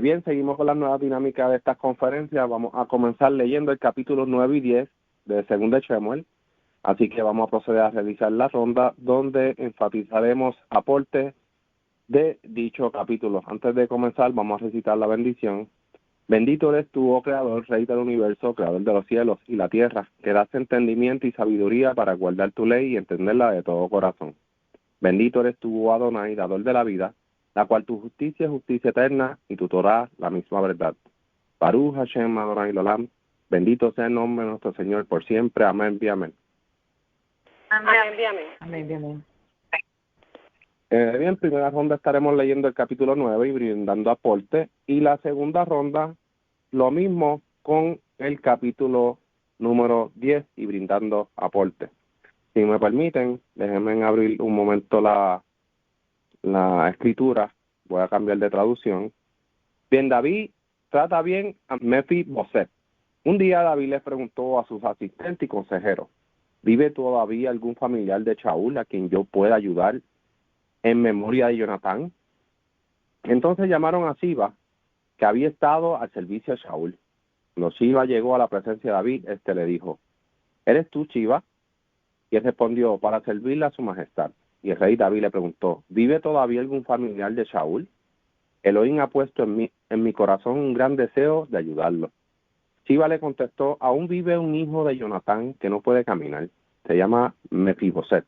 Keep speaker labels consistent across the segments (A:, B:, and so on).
A: Bien, seguimos con las nuevas dinámicas de estas conferencias. Vamos a comenzar leyendo el capítulo 9 y 10 de 2 de Samuel. Así que vamos a proceder a realizar la ronda donde enfatizaremos aportes de dicho capítulo. Antes de comenzar, vamos a recitar la bendición. Bendito eres tú, oh Creador, Rey del universo, Creador de los cielos y la tierra, que das entendimiento y sabiduría para guardar tu ley y entenderla de todo corazón. Bendito eres tú, oh Adonai, dador de la vida, la cual tu justicia es justicia eterna y tu Torah la misma verdad. Baruch Hashem Adonai Olam, bendito sea el nombre de nuestro Señor por siempre. Amén y amén.
B: Amén.
A: Bien, primera ronda estaremos leyendo el capítulo 9 y brindando aporte, y la segunda ronda lo mismo con el capítulo número 10 y brindando aporte. Si me permiten, déjenme abrir un momento la escritura. Voy a cambiar de traducción. Bien, David trata bien a Mefiboset. Un día David le preguntó a sus asistentes y consejeros: ¿vive todavía algún familiar de Saúl a quien yo pueda ayudar en memoria de Jonatán? Entonces llamaron a Siba, que había estado al servicio de Saúl. Cuando Siba llegó a la presencia de David, le dijo: ¿eres tú, Siba? Y él respondió: para servirle a su majestad. Y el rey David le preguntó: ¿vive todavía algún familiar de Saúl? Elohim ha puesto en mi corazón un gran deseo de ayudarlo. Siba le contestó: aún vive un hijo de Jonatán que no puede caminar. Se llama Mefiboset.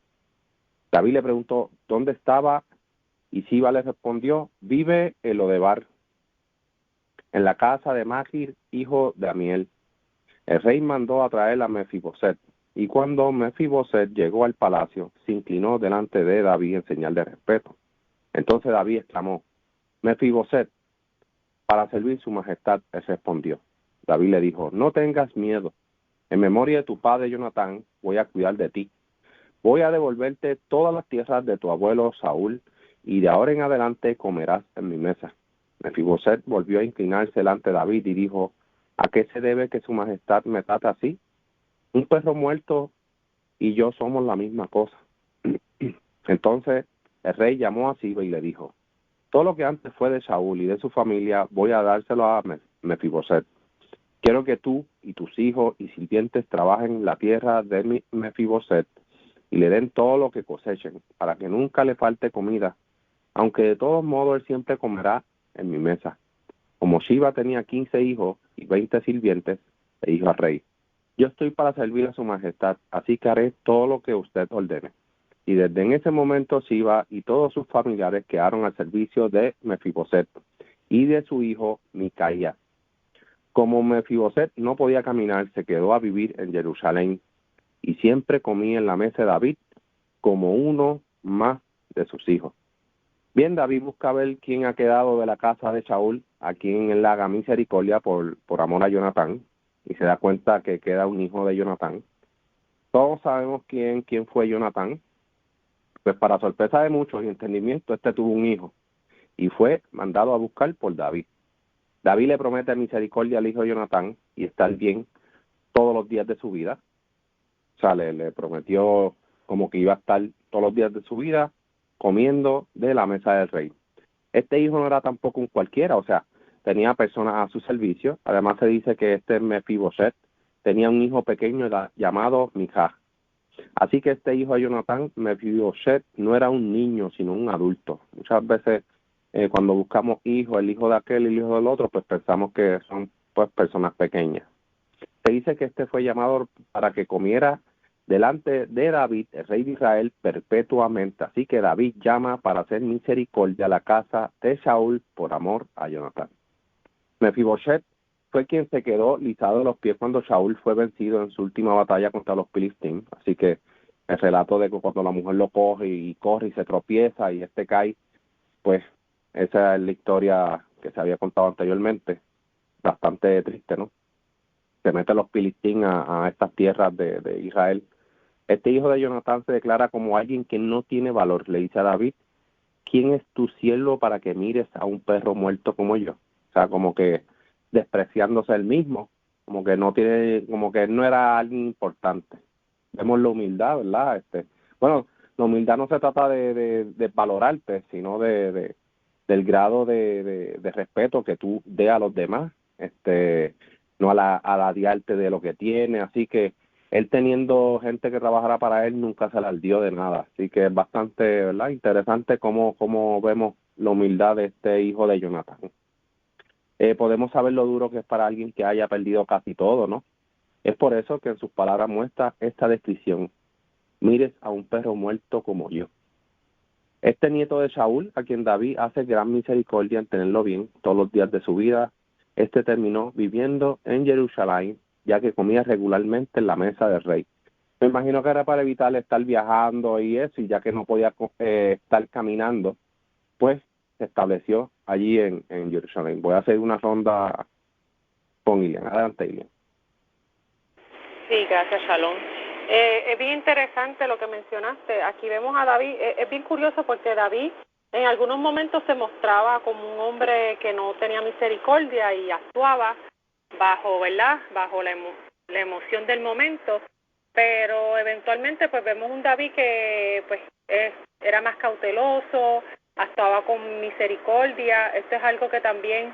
A: David le preguntó: ¿dónde estaba? Y Siba le respondió: vive en Lodebar, en la casa de Magir, hijo de Amiel. El rey mandó a traer a Mefiboset, y cuando Mefiboset llegó al palacio, se inclinó delante de David en señal de respeto. Entonces David exclamó: Mefiboset, para servir su majestad. Él respondió. David le dijo: no tengas miedo. En memoria de tu padre Jonatán, voy a cuidar de ti. Voy a devolverte todas las tierras de tu abuelo Saúl, y de ahora en adelante comerás en mi mesa. Mefiboset volvió a inclinarse delante de David y dijo: ¿a qué se debe que su majestad me trata así? Un perro muerto y yo somos la misma cosa. Entonces el rey llamó a Siba y le dijo: todo lo que antes fue de Saúl y de su familia voy a dárselo a Mefiboset. Quiero que tú y tus hijos y sirvientes trabajen la tierra de Mefiboset y le den todo lo que cosechen, para que nunca le falte comida, aunque de todos modos él siempre comerá en mi mesa. Como Siba tenía 15 hijos y 20 sirvientes, le dijo al rey: yo estoy para servir a su majestad, así que haré todo lo que usted ordene. Y desde en ese momento Siba y todos sus familiares quedaron al servicio de Mefiboset y de su hijo Micaía. Como Mefiboset no podía caminar, se quedó a vivir en Jerusalén y siempre comía en la mesa de David como uno más de sus hijos. Bien, David busca ver quién ha quedado de la casa de Saúl, a quien él le haga misericordia por amor a Jonatán, y se da cuenta que queda un hijo de Jonatán. Todos sabemos quién fue Jonatán. Pues para sorpresa de muchos y entendimiento, tuvo un hijo y fue mandado a buscar por David. David le promete misericordia al hijo de Jonatán y estar bien todos los días de su vida. O sea, le prometió como que iba a estar todos los días de su vida comiendo de la mesa del rey. Este hijo no era tampoco un cualquiera, o sea, tenía personas a su servicio. Además se dice que Mefiboset tenía un hijo pequeño llamado Mijá. Así que este hijo de Jonatán, Mefiboset, no era un niño, sino un adulto. Muchas veces cuando buscamos hijos, el hijo de aquel y el hijo del otro, pues pensamos que son pues personas pequeñas. Se dice que fue llamado para que comiera delante de David, el rey de Israel, perpetuamente. Así que David llama para hacer misericordia a la casa de Saúl por amor a Jonatán. Mefiboset fue quien se quedó lisado de los pies cuando Saúl fue vencido en su última batalla contra los filisteos. Así que el relato de que cuando la mujer lo coge y corre y se tropieza y cae, pues esa es la historia que se había contado anteriormente. Bastante triste, ¿no? Se meten los filisteos a estas tierras de Israel. Este hijo de Jonatán se declara como alguien que no tiene valor. Le dice a David: ¿quién es tu siervo para que mires a un perro muerto como yo? O sea, como que despreciándose él mismo, como que no tiene, como que no era alguien importante. Vemos la humildad, ¿verdad? Bueno, la humildad no se trata de valorarte, sino de del grado de respeto que tú des a los demás, no alardearte de lo que tiene, así que él teniendo gente que trabajara para él nunca se alardeó de nada, así que es bastante, ¿verdad?, interesante cómo vemos la humildad de este hijo de Jonathan. Podemos saber lo duro que es para alguien que haya perdido casi todo, ¿no? Es por eso que en sus palabras muestra esta descripción: mires a un perro muerto como yo. Este nieto de Saúl, a quien David hace gran misericordia en tenerlo bien todos los días de su vida, terminó viviendo en Jerusalén, ya que comía regularmente en la mesa del rey. Me imagino que era para evitar estar viajando y eso, y ya que no podía estar caminando, pues se estableció allí en Jerusalén. Voy a hacer una ronda con Ilian. Adelante, Ilian.
B: Sí, gracias, Shalom. Es bien interesante lo que mencionaste. Aquí vemos a David. Es bien curioso porque David en algunos momentos se mostraba como un hombre que no tenía misericordia y actuaba bajo, ¿verdad?, bajo la emoción del momento, pero eventualmente pues vemos un David que pues era más cauteloso, actuaba con misericordia. Esto es algo que también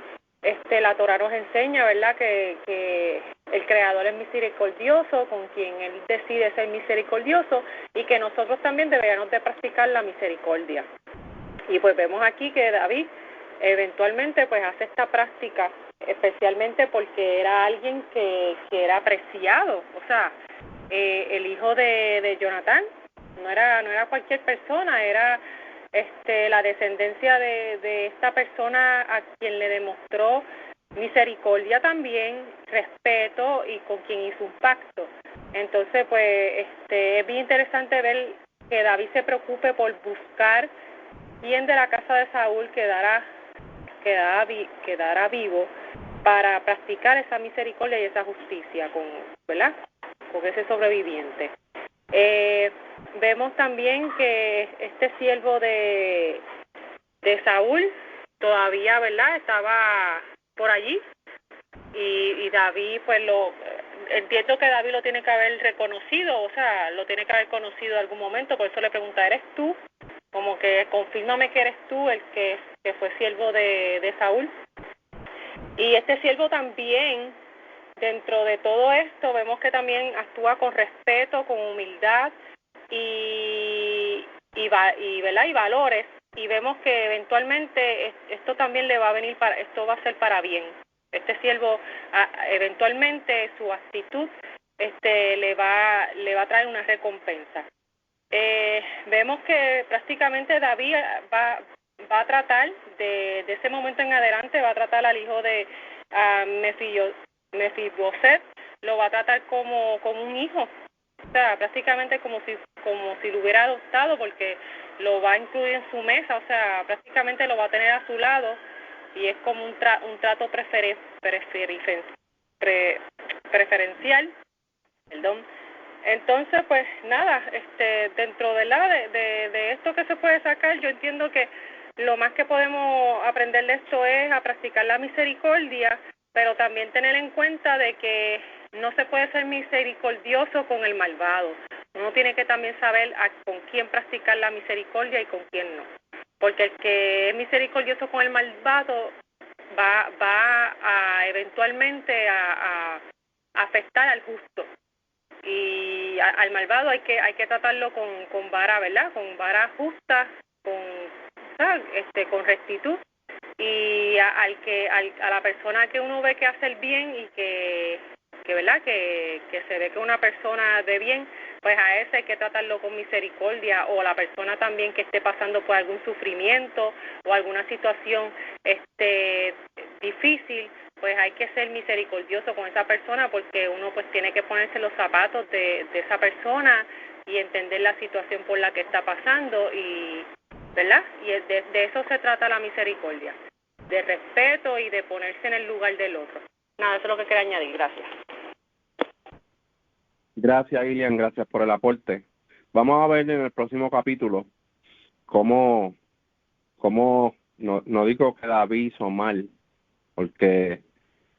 B: la Torá nos enseña, ¿verdad?, que el Creador es misericordioso, con quien Él decide ser misericordioso, y que nosotros también deberíamos de practicar la misericordia. Y pues vemos aquí que David eventualmente pues hace esta práctica, especialmente porque era alguien que era apreciado. O sea, el hijo de Jonatán no era cualquier persona, era la descendencia de esta persona a quien le demostró misericordia también, respeto, y con quien hizo un pacto. Entonces pues es bien interesante ver que David se preocupe por buscar quién de la casa de Saúl quedará vivo para practicar esa misericordia y esa justicia ¿verdad?, con ese sobreviviente. Vemos también que este siervo de Saúl todavía, ¿verdad?, estaba por allí, y David pues entiendo que David lo tiene que haber reconocido, o sea, lo tiene que haber conocido en algún momento. Por eso le pregunta: ¿eres tú? Como que confírmame que eres tú el que fue siervo de Saúl. Y este siervo también, dentro de todo esto, vemos que también actúa con respeto, con humildad ¿verdad?, y valores. Y vemos que eventualmente esto también le va a venir esto va a ser para bien. Este siervo eventualmente su actitud le va a traer una recompensa. Vemos que prácticamente David va a tratar de ese momento en adelante, va a tratar al hijo de Mefiboset, lo va a tratar como un hijo, o sea, prácticamente como si lo hubiera adoptado, porque lo va a incluir en su mesa, o sea, prácticamente lo va a tener a su lado, y es como un trato preferencial, perdón. Entonces, pues nada, dentro de esto que se puede sacar, yo entiendo que lo más que podemos aprender de esto es a practicar la misericordia, pero también tener en cuenta de que no se puede ser misericordioso con el malvado. Uno tiene que también saber con quién practicar la misericordia y con quién no. Porque el que es misericordioso con el malvado va a eventualmente a afectar al justo. Y al malvado hay que tratarlo con vara, ¿verdad?, con vara justa, con rectitud. Y a la persona que uno ve que hace el bien y que ¿verdad?, que se ve que una persona de bien, pues a ese hay que tratarlo con misericordia. O la persona también que esté pasando por algún sufrimiento o alguna situación difícil, pues hay que ser misericordioso con esa persona, porque uno pues tiene que ponerse los zapatos de esa persona y entender la situación por la que está pasando, y ¿verdad? Y de eso se trata la misericordia, de respeto y de ponerse en el lugar del otro. Nada, eso es lo que quería añadir. Gracias.
A: Gracias, Ilian, gracias por el aporte. Vamos a ver en el próximo capítulo cómo no digo que David hizo mal, porque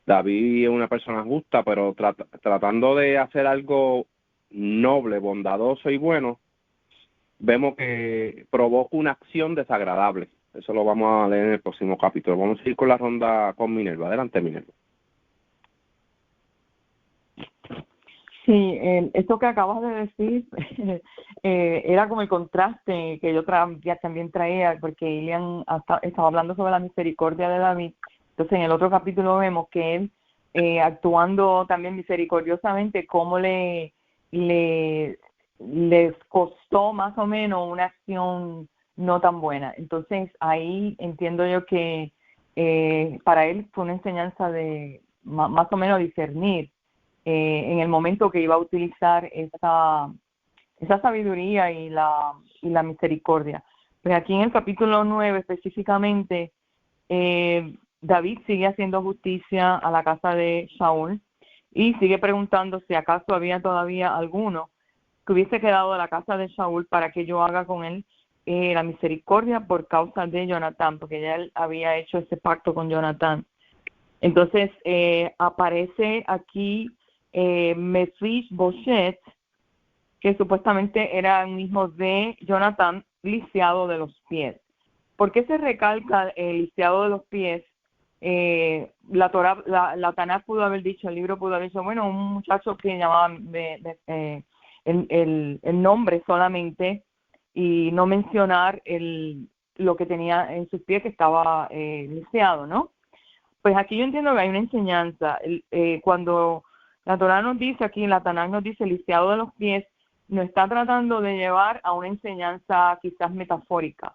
A: David es una persona justa, pero tratando de hacer algo noble, bondadoso y bueno, vemos que provoca una acción desagradable. Eso lo vamos a leer en el próximo capítulo. Vamos a ir con la ronda con Minerva. Adelante, Minerva.
C: Sí, esto que acabas de decir era como el contraste que yo ya también traía, porque Ilian estaba hablando sobre la misericordia de David. Entonces, en el otro capítulo vemos que él, actuando también misericordiosamente, cómo les costó más o menos una acción no tan buena. Entonces, ahí entiendo yo que para él fue una enseñanza de más o menos discernir en el momento que iba a utilizar esa sabiduría y la misericordia. Pues aquí en el capítulo 9 específicamente, David sigue haciendo justicia a la casa de Saúl y sigue preguntando si acaso había todavía alguno que hubiese quedado de la casa de Saúl para que yo haga con él la misericordia por causa de Jonatán, porque ya él había hecho ese pacto con Jonatán. Entonces aparece aquí Mefiboshet, que supuestamente era el hijo de Jonatán, lisiado de los pies. ¿Por qué se recalca el lisiado de los pies? La Torá, la Tanakh pudo haber dicho, el libro pudo haber dicho, bueno, un muchacho que llamaba el nombre solamente y no mencionar lo que tenía en sus pies, que estaba lisiado, ¿no? Pues aquí yo entiendo que hay una enseñanza. Cuando la Torá nos dice aquí, la Tanakh nos dice lisiado de los pies, nos está tratando de llevar a una enseñanza quizás metafórica.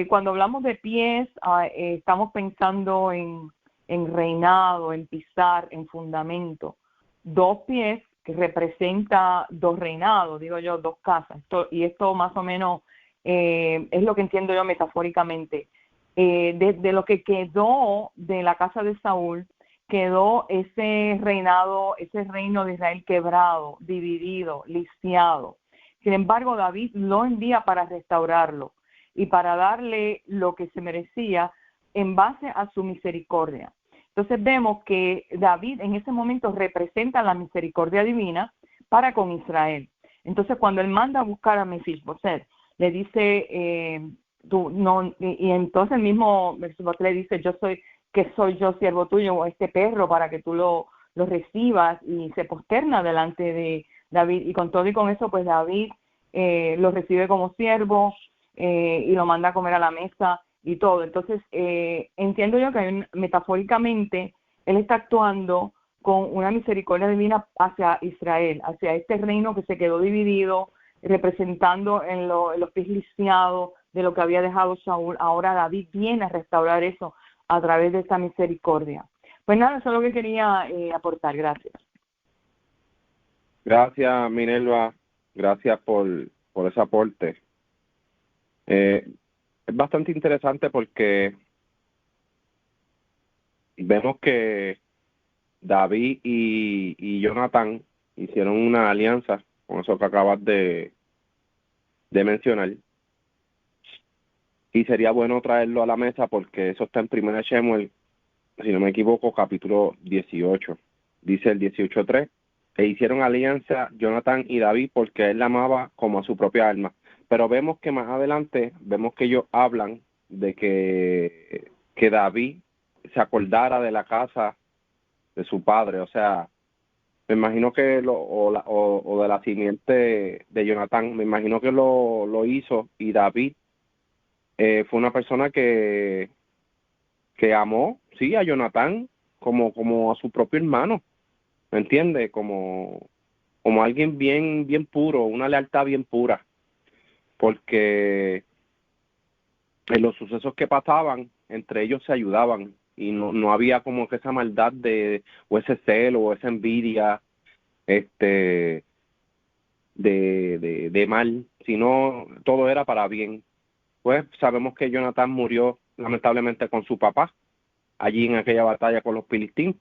C: Cuando hablamos de pies, estamos pensando en reinado, en pisar, en fundamento. 2 pies que representa 2 reinados, digo yo, 2 casas. Y esto más o menos es lo que entiendo yo metafóricamente. Desde lo que quedó de la casa de Saúl, quedó ese reinado, ese reino de Israel quebrado, dividido, lisiado. Sin embargo, David lo envía para restaurarlo y para darle lo que se merecía en base a su misericordia. Entonces vemos que David en ese momento representa la misericordia divina para con Israel. Entonces cuando él manda a buscar a Mefiboshet, le dice, tú no, y entonces el mismo Mefiboshet le dice, soy yo siervo tuyo, o este perro, para que tú lo recibas, y se posterna delante de David, y con todo y con eso pues David lo recibe como siervo y lo manda a comer a la mesa y todo. Entonces entiendo yo que metafóricamente él está actuando con una misericordia divina hacia Israel, hacia este reino que se quedó dividido, representando en los pies lisiados de lo que había dejado Saúl. Ahora David viene a restaurar eso a través de esta misericordia. Pues nada, eso es lo que quería aportar. Gracias.
A: Gracias, Minerva. Gracias por ese aporte. Es bastante interesante porque vemos que David y Jonatán hicieron una alianza con eso que acabas de mencionar. Y sería bueno traerlo a la mesa porque eso está en 1 Samuel, si no me equivoco, capítulo 18. Dice el 18:3, e hicieron alianza Jonatán y David porque él la amaba como a su propia alma. Pero vemos que más adelante, vemos que ellos hablan de que David se acordara de la casa de su padre. O sea, me imagino que o de la simiente de Jonatán, me imagino que lo hizo, y David fue una persona que amó, sí, a Jonatán como a su propio hermano, ¿me entiendes? Como alguien bien puro, una lealtad bien pura, porque en los sucesos que pasaban, entre ellos se ayudaban, y no había como que esa maldad o ese celo, o esa envidia, de mal, sino todo era para bien. Pues sabemos que Jonatán murió lamentablemente con su papá, allí en aquella batalla con los filisteos.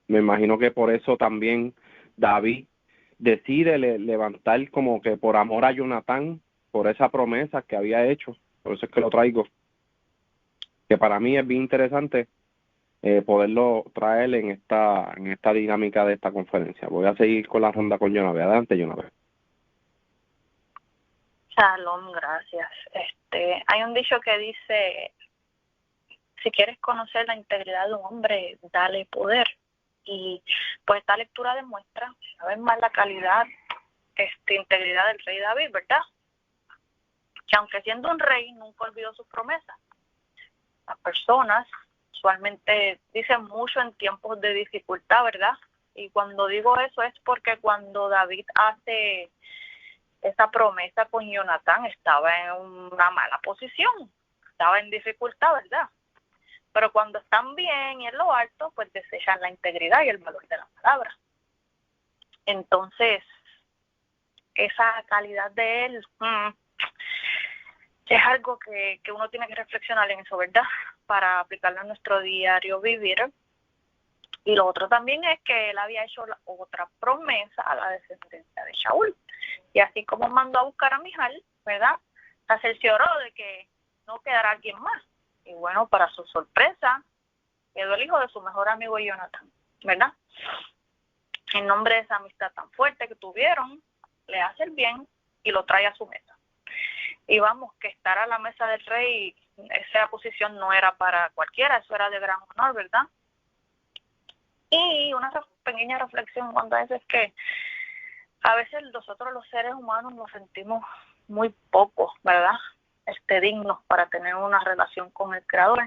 A: Me imagino que por eso también David decide levantar, como que por amor a Jonatán, por esa promesa que había hecho. Por eso es que lo traigo, que para mí es bien interesante poderlo traer en esta dinámica de esta conferencia. Voy a seguir con la ronda con Jonabé. Adelante, Jonabé.
D: Shalom, gracias. Hay un dicho que dice, si quieres conocer la integridad de un hombre, dale poder. Y pues esta lectura demuestra una vez más la calidad, integridad del rey David, ¿verdad? Que aunque siendo un rey, nunca olvidó sus promesas. Las personas usualmente dicen mucho en tiempos de dificultad, ¿verdad? Y cuando digo eso es porque cuando David hace esa promesa con Jonatán estaba en una mala posición, estaba en dificultad, ¿verdad? Pero cuando están bien y en lo alto, pues desechan la integridad y el valor de la palabra. Entonces, esa calidad de él es algo que uno tiene que reflexionar en eso, ¿verdad? Para aplicarlo en nuestro diario vivir. Y lo otro también es que él había hecho otra promesa a la descendencia de Shaul. Y así como mandó a buscar a Mijal, ¿verdad? Se cercioró de que no quedara alguien más. Y bueno, para su sorpresa, quedó el hijo de su mejor amigo Jonatán, ¿verdad? En nombre de esa amistad tan fuerte que tuvieron, le hace el bien y lo trae a su mesa. Y vamos, que estar a la mesa del rey, esa posición no era para cualquiera, eso era de gran honor, ¿verdad? Y una pequeña reflexión cuando a veces es que a veces nosotros los seres humanos nos sentimos muy pocos, ¿verdad? Dignos para tener una relación con el Creador.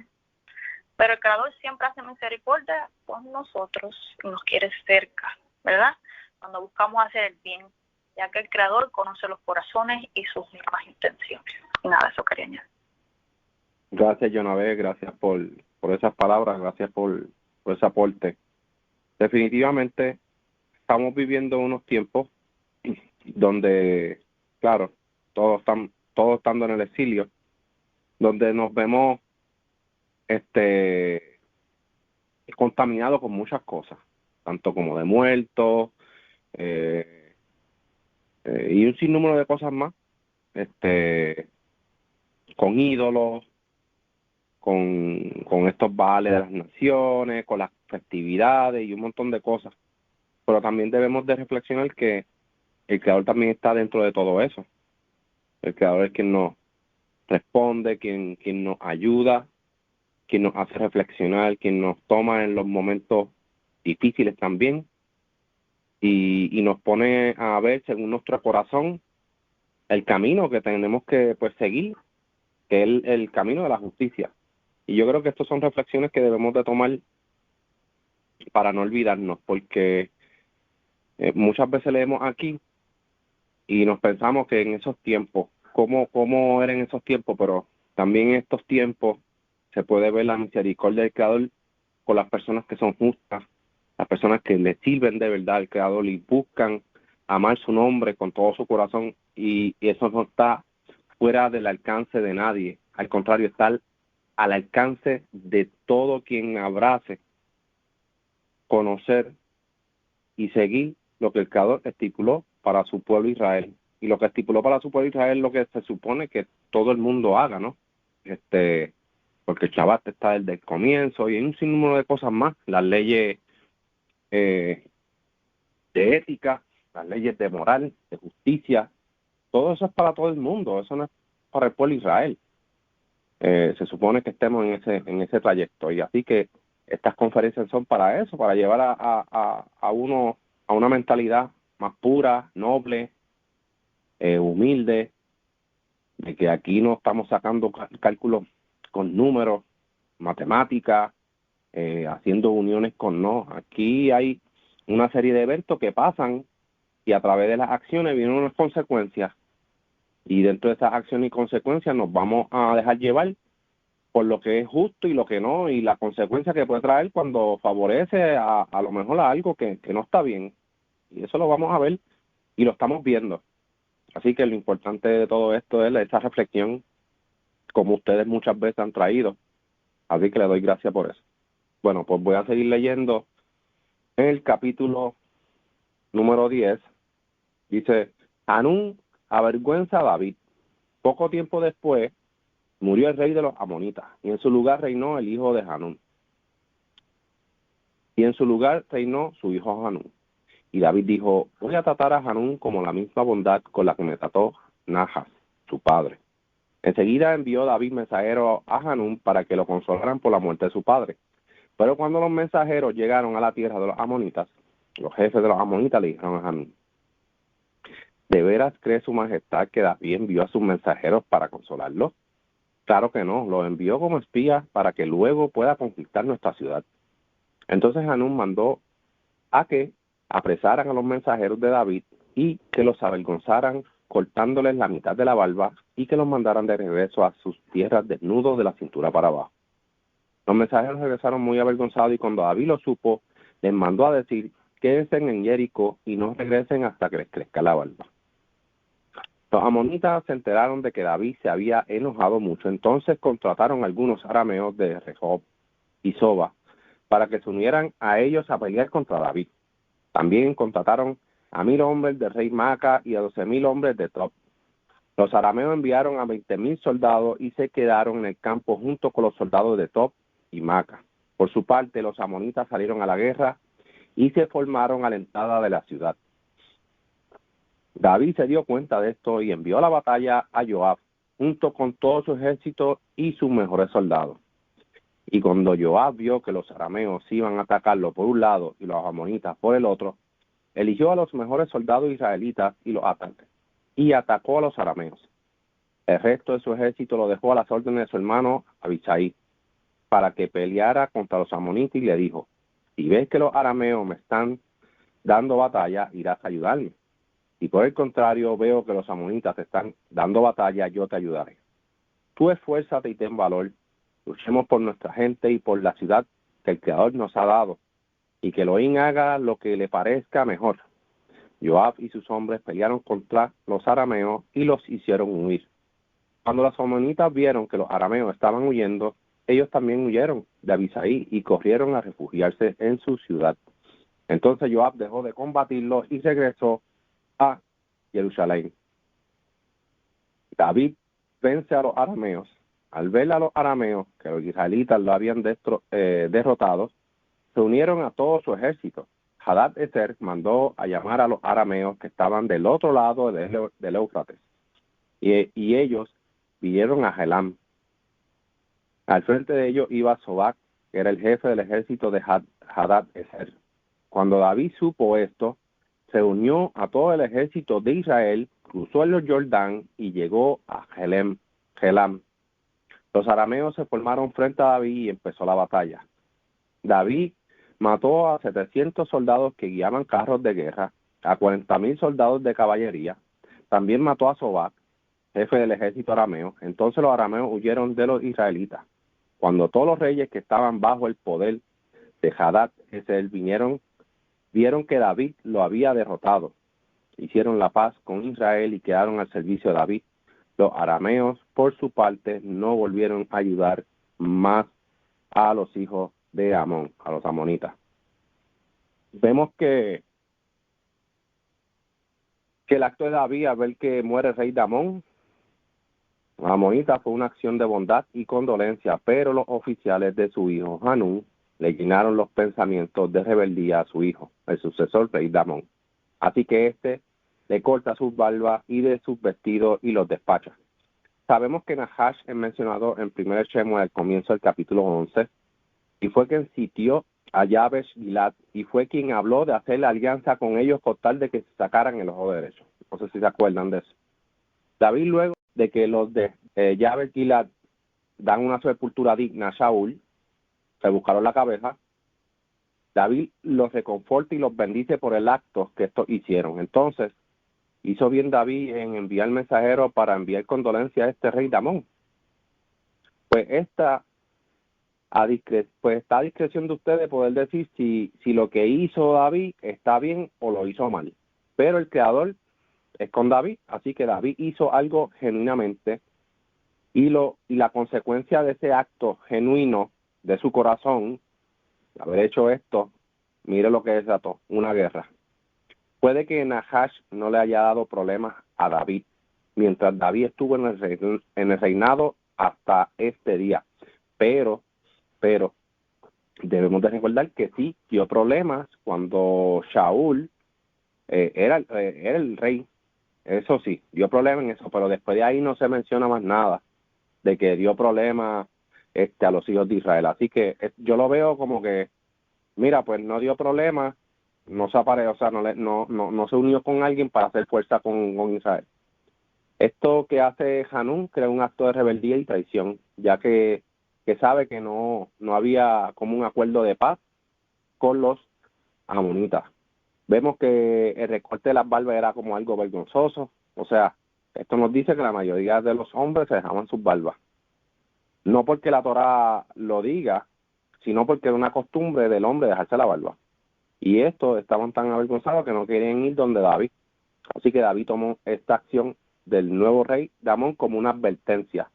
D: Pero el Creador siempre hace misericordia con nosotros y nos quiere cerca, ¿verdad? Cuando buscamos hacer el bien, ya que el Creador conoce los corazones y sus mismas intenciones. Y nada, eso quería añadir.
A: Gracias, Jonabé, gracias por esas palabras, gracias por ese aporte. Definitivamente estamos viviendo unos tiempos donde, claro, todos estando en el exilio, donde nos vemos contaminados con muchas cosas, tanto como de muertos, y un sinnúmero de cosas más, con ídolos, con estos vales de las naciones, con las festividades y un montón de cosas. Pero también debemos de reflexionar que el Creador también está dentro de todo eso. El Creador es quien nos responde, quien nos ayuda, quien nos hace reflexionar, quien nos toma en los momentos difíciles también y nos pone a ver según nuestro corazón el camino que tenemos que pues seguir, que es el camino de la justicia. Y yo creo que estas son reflexiones que debemos de tomar para no olvidarnos, porque muchas veces leemos aquí y nos pensamos que en esos tiempos, cómo eran esos tiempos, pero también en estos tiempos se puede ver la misericordia del Creador con las personas que son justas, las personas que le sirven de verdad al Creador y buscan amar su nombre con todo su corazón, y eso no está fuera del alcance de nadie, al contrario, está al alcance de todo quien abrace, conocer y seguir lo que el Creador estipuló para su pueblo Israel. Y lo que estipuló para su pueblo Israel es lo que se supone que todo el mundo haga, ¿no? Porque el Shabbat está desde el comienzo y hay un sinnúmero de cosas más, las leyes de ética, las leyes de moral, de justicia, todo eso es para todo el mundo, eso no es para el pueblo Israel. Se supone que estemos en ese trayecto, y así que estas conferencias son para eso, para llevar a uno a una mentalidad más pura, noble, humilde, de que aquí no estamos sacando cálculos con números, matemáticas, haciendo uniones con no. Aquí hay una serie de eventos que pasan y a través de las acciones vienen unas consecuencias, y dentro de esas acciones y consecuencias nos vamos a dejar llevar por lo que es justo y lo que no, y la consecuencia que puede traer cuando favorece a lo mejor a algo que no está bien. Y eso lo vamos a ver y lo estamos viendo. Así que lo importante de todo esto es esa reflexión, como ustedes muchas veces han traído. Así que le doy gracias por eso. Bueno, pues voy a seguir leyendo en el capítulo número 10. Dice, Hanún avergüenza a David. Poco tiempo después murió el rey de los amonitas, y en su lugar reinó el hijo de Hanún. Y en su lugar reinó su hijo Hanún. Y David dijo, voy a tratar a Hanún como la misma bondad con la que me trató Nahas, su padre. Enseguida envió David mensajeros a Hanún para que lo consolaran por la muerte de su padre. Pero cuando los mensajeros llegaron a la tierra de los amonitas, los jefes de los amonitas le dijeron a Hanún: ¿de veras cree su majestad que David envió a sus mensajeros para consolarlo? Claro que no, los envió como espías para que luego pueda conquistar nuestra ciudad. Entonces Hanún mandó a que apresaran a los mensajeros de David y que los avergonzaran cortándoles la mitad de la barba y que los mandaran de regreso a sus tierras desnudos de la cintura para abajo. Los mensajeros regresaron muy avergonzados y cuando David lo supo, les mandó a decir: quédense en Jericó y no regresen hasta que les crezca la barba. Los amonitas se enteraron de que David se había enojado mucho, entonces contrataron a algunos arameos de Rehob y Soba para que se unieran a ellos a pelear contra David. También contrataron a 1,000 hombres del rey Maaca y a 12,000 hombres de Tob. Los arameos enviaron a 20,000 soldados y se quedaron en el campo junto con los soldados de Tob y Maaca. Por su parte, los amonitas salieron a la guerra y se formaron a la entrada de la ciudad. David se dio cuenta de esto y envió a la batalla a Joab, junto con todo su ejército y sus mejores soldados. Y cuando Joab vio que los arameos iban a atacarlo por un lado y los amonitas por el otro, eligió a los mejores soldados israelitas y los atacó, y atacó a los arameos. El resto de su ejército lo dejó a las órdenes de su hermano Abisai, para que peleara contra los amonitas, y le dijo: si ves que los arameos me están dando batalla, irás a ayudarme. Si por el contrario veo que los amonitas te están dando batalla, yo te ayudaré. Tú esfuérzate y ten valor. Luchemos por nuestra gente y por la ciudad que el Creador nos ha dado, y que Elohim haga lo que le parezca mejor. Joab y sus hombres pelearon contra los arameos y los hicieron huir. Cuando los amonitas vieron que los arameos estaban huyendo, ellos también huyeron de Abisai y corrieron a refugiarse en su ciudad. Entonces Joab dejó de combatirlos y regresó a Jerusalén. David vence a los arameos. Al ver a los arameos que los israelitas lo habían derrotado, se unieron a todo su ejército. Hadad-Ezer mandó a llamar a los arameos que estaban del otro lado del Éufrates, y ellos vinieron a Helam. Al frente de ellos iba Sobac, que era el jefe del ejército de Hadad-Ezer. Cuando David supo esto, se unió a todo el ejército de Israel, cruzó el Jordán y llegó a Helam. Los arameos se formaron frente a David y empezó la batalla. David mató a 700 soldados que guiaban carros de guerra, a 40,000 soldados de caballería. También mató a Sobac, jefe del ejército arameo. Entonces los arameos huyeron de los israelitas. Cuando todos los reyes que estaban bajo el poder de Hadad-Ezer vieron que David lo había derrotado, hicieron la paz con Israel y quedaron al servicio de David. Los arameos, por su parte, no volvieron a ayudar más a los hijos de Amón, a los amonitas. Vemos que el acto de David al ver que muere el rey de Amón, los amonitas, fue una acción de bondad y condolencia, pero los oficiales de su hijo Hanún le llenaron los pensamientos de rebeldía a su hijo, el sucesor rey de Amón. Así que le corta sus barbas y de sus vestidos y los despacha. Sabemos que Nahash es mencionado en 1 Shemuel al comienzo del capítulo 11, y fue quien sitió a Yabesh Gilad, y fue quien habló de hacer la alianza con ellos con tal de que se sacaran el ojo derecho. No sé si se acuerdan de eso. David, luego de que los de Yabesh Gilad dan una sepultura digna a Shaul, se buscaron la cabeza, David los reconforta y los bendice por el acto que estos hicieron. Entonces, hizo bien David en enviar mensajeros para enviar condolencia a este rey de Amón. Pues está a discreción de ustedes poder decir si lo que hizo David está bien o lo hizo mal. Pero el Creador es con David, así que David hizo algo genuinamente, y la consecuencia de ese acto genuino de su corazón, haber hecho esto, mire lo que desató: una guerra. Puede que Nahash no le haya dado problemas a David mientras David estuvo en el reinado hasta este día, pero debemos de recordar que sí dio problemas cuando Shaul era el rey eso sí, dio problema en eso, pero después de ahí no se menciona más nada de que dio problema a los hijos de Israel. Así que yo lo veo como que, mira, pues no dio problema, no se apareció, o sea, no se unió con alguien para hacer fuerza con Israel. Esto que hace Hanún crea un acto de rebeldía y traición, ya que sabe que no había como un acuerdo de paz con los amonitas. Vemos que el recorte de las barbas era como algo vergonzoso, o sea, esto nos dice que la mayoría de los hombres se dejaban sus barbas. No porque la Torá lo diga, sino porque era una costumbre del hombre dejarse la barba. Y estos estaban tan avergonzados que no querían ir donde David. Así que David tomó esta acción del nuevo rey Damón como una advertencia.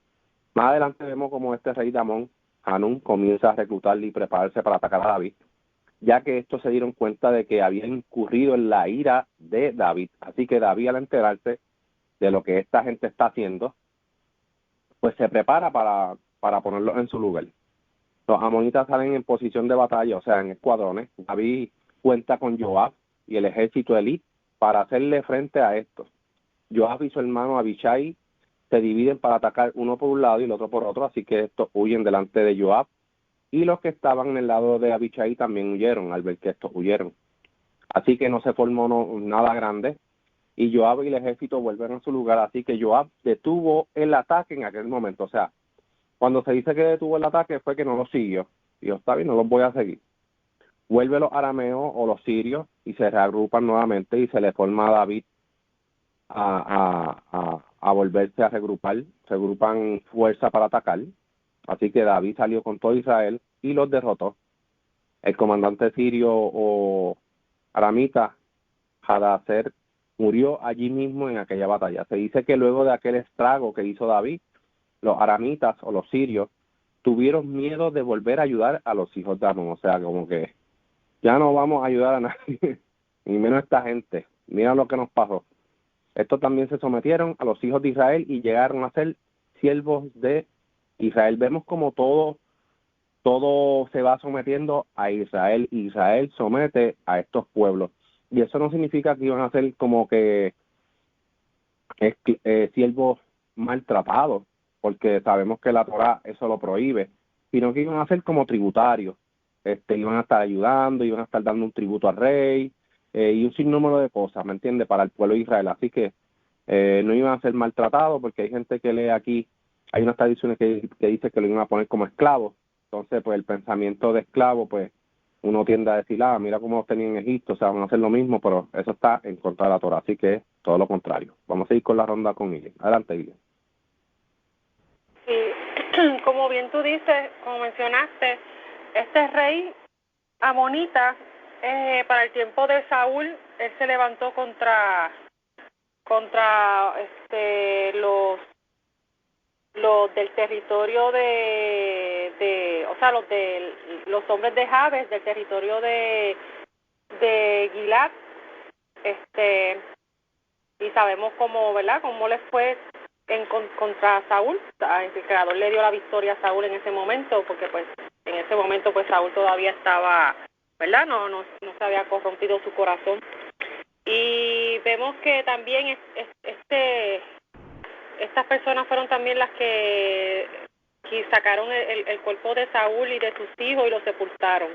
A: Más adelante vemos como este rey Damón, Hanún, comienza a reclutar y prepararse para atacar a David, ya que estos se dieron cuenta de que había incurrido en la ira de David. Así que David, al enterarse de lo que esta gente está haciendo, pues se prepara para ponerlo en su lugar. Los amonitas salen en posición de batalla, o sea, en escuadrones. David cuenta con Joab y el ejército elite para hacerle frente a estos. Joab y su hermano Abishai se dividen para atacar uno por un lado y el otro por otro, así que estos huyen delante de Joab. Y los que estaban en el lado de Abishai también huyeron al ver que estos huyeron. Así que no se formó nada grande y Joab y el ejército vuelven a su lugar. Así que Joab detuvo el ataque en aquel momento. O sea, cuando se dice que detuvo el ataque fue que no lo siguió. Dios, está bien, no los voy a seguir. Vuelve los arameos o los sirios y se reagrupan nuevamente y se le forma a David a volverse a regrupar. Se agrupan fuerza para atacar. Así que David salió con todo Israel y los derrotó. El comandante sirio o aramita, Hadaser, murió allí mismo en aquella batalla. Se dice que luego de aquel estrago que hizo David, los aramitas o los sirios tuvieron miedo de volver a ayudar a los hijos de Amón. O sea, como que ya no vamos a ayudar a nadie, ni menos a esta gente. Mira lo que nos pasó. Estos también se sometieron a los hijos de Israel y llegaron a ser siervos de Israel. Vemos como todo se va sometiendo a Israel y Israel somete a estos pueblos. Y eso no significa que iban a ser como que siervos maltratados, porque sabemos que la Torá eso lo prohíbe, sino que iban a ser como tributarios. Iban a estar ayudando, iban a estar dando un tributo al rey y un sinnúmero de cosas, ¿me entiende? Para el pueblo de Israel. Así que no iban a ser maltratados, porque hay gente que lee aquí, hay unas tradiciones que dice que lo iban a poner como esclavos. Entonces, pues el pensamiento de esclavo, pues uno tiende a decir, mira cómo los tenían en Egipto, o sea, van a hacer lo mismo, pero eso está en contra de la Torá, así que es todo lo contrario. Vamos a ir con la ronda con Ilian. Adelante, Ilian.
B: Sí, como bien tú dices, como mencionaste, este rey amonita, para el tiempo de Saúl, él se levantó contra los del territorio o sea, los hombres de Jabes, del territorio de Gilad, y sabemos cómo, ¿verdad?, cómo les fue contra Saúl. El Creador le dio la victoria a Saúl en ese momento, porque pues en ese momento pues Saúl todavía estaba, ¿verdad?, no se había corrompido su corazón. Y vemos que también estas personas fueron también las que sacaron el cuerpo de Saúl y de sus hijos y lo sepultaron.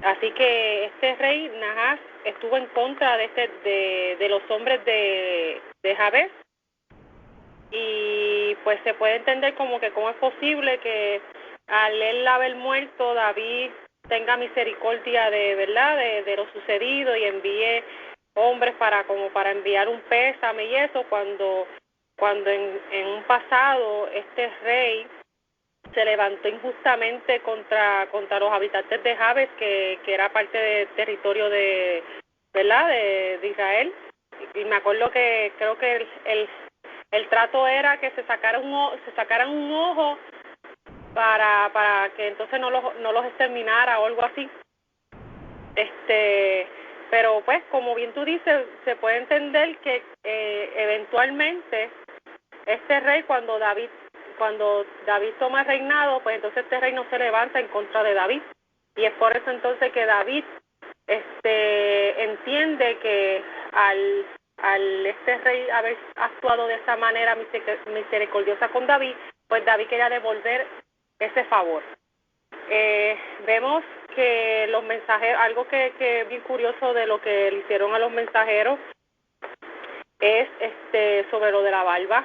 B: Así que este rey Nahas estuvo en contra de los hombres de Jabes, y pues se puede entender como que cómo es posible que al él haber muerto, David tenga misericordia de lo sucedido y envíe hombres para enviar un pésame y eso, cuando en un pasado este rey se levantó injustamente contra los habitantes de Jabes, que era parte del territorio de Israel. Y me acuerdo que creo que el trato era que se sacaran un ojo para que entonces no los exterminara o algo así. Pero pues, como bien tú dices, se puede entender que eventualmente este rey, cuando David toma el reinado, pues entonces este rey no se levanta en contra de David, y es por eso entonces que David entiende que al este rey haber actuado de esa manera misericordiosa con David, pues David quería devolver ese favor. Vemos que los mensajeros, algo que es bien curioso de lo que le hicieron a los mensajeros es sobre lo de la barba.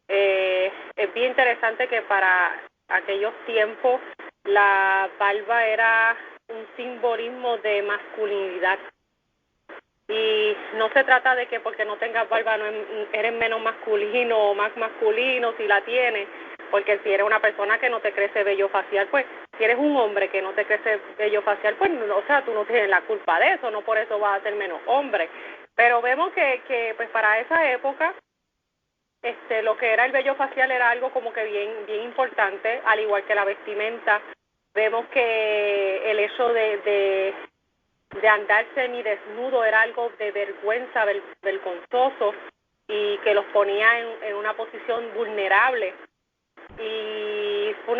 B: Es bien interesante que para aquellos tiempos la barba era un simbolismo de masculinidad. Y no se trata de que porque no tengas barba no eres menos masculino o más masculino si la tienes, porque si eres una persona que no te crece vello facial, pues si eres un hombre que no te crece vello facial, pues o sea, tú no tienes la culpa de eso, no por eso vas a ser menos hombre. Pero vemos que pues para esa época lo que era el vello facial era algo como que bien importante, al igual que la vestimenta. Vemos que el hecho de andar semidesnudo era algo de vergüenza, vergonzoso, y que los ponía en una posición vulnerable. Y fue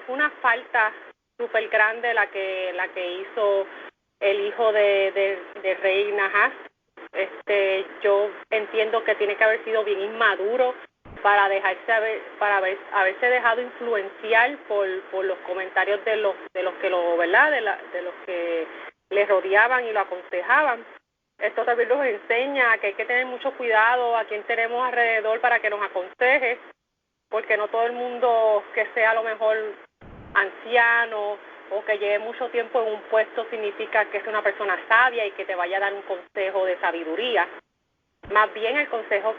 B: una falta súper grande la que hizo el hijo de rey Nahas. Yo entiendo que tiene que haber sido bien inmaduro para haberse dejado influenciar por los comentarios de los que de los que le rodeaban y lo aconsejaban. Esto también nos enseña que hay que tener mucho cuidado a quien tenemos alrededor para que nos aconseje, porque no todo el mundo que sea a lo mejor anciano o que lleve mucho tiempo en un puesto significa que es una persona sabia y que te vaya a dar un consejo de sabiduría. Más bien el consejo